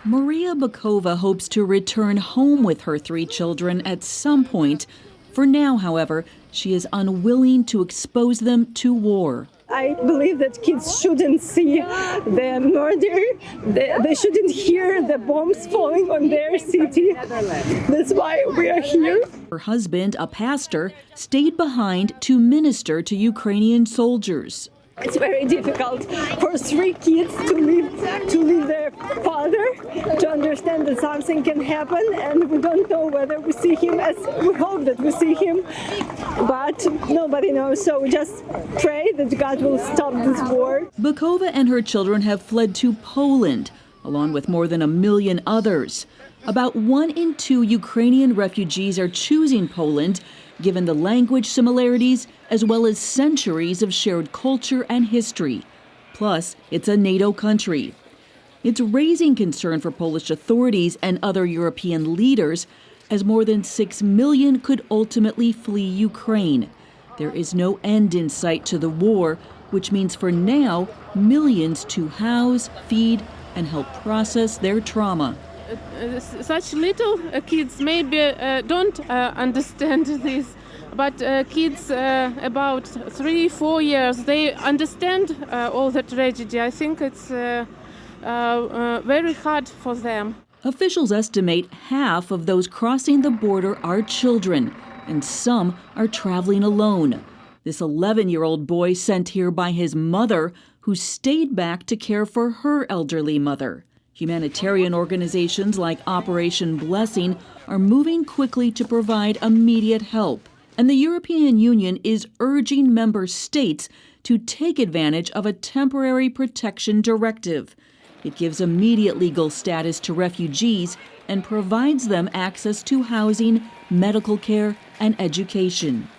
Maria Bokova hopes to return home with her 3 children at some point. For now, however, she is unwilling to expose them to war. I believe that kids shouldn't see the murder. They shouldn't hear the bombs falling on their city. That's why we are here. Her husband, a pastor, stayed behind to minister to Ukrainian soldiers. It's very difficult for 3 kids to leave their father, to understand that something can happen, and we don't know whether we see him. As we hope that we see him, but nobody knows. So we just pray that God will stop this war. Bokova and her children have fled to Poland, along with more than 1 million others. About 1 in 2 Ukrainian refugees are choosing Poland, given the language similarities as well as centuries of shared culture and history. Plus, it's a NATO country. It's raising concern for Polish authorities and other European leaders, as more than 6 million could ultimately flee Ukraine. There is no end in sight to the war, which means for now, millions to house, feed, and help process their trauma. Such little kids maybe don't understand this, but kids about 3-4 years, they understand all the tragedy. I think it's very hard for them. Officials estimate half of those crossing the border are children, and some are traveling alone. This 11-year-old boy sent here by his mother, who stayed back to care for her elderly mother. Humanitarian organizations like Operation Blessing are moving quickly to provide immediate help. And the European Union is urging member states to take advantage of a temporary protection directive. It gives immediate legal status to refugees and provides them access to housing, medical care, and education.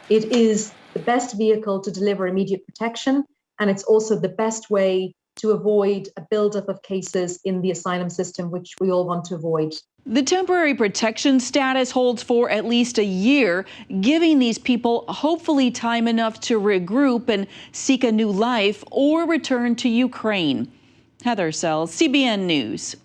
It is the best vehicle to deliver immediate protection, and it's also the best way to avoid a buildup of cases in the asylum system, which we all want to avoid. The temporary protection status holds for at least a year, giving these people hopefully time enough to regroup and seek a new life or return to Ukraine. Heather Sells, CBN News.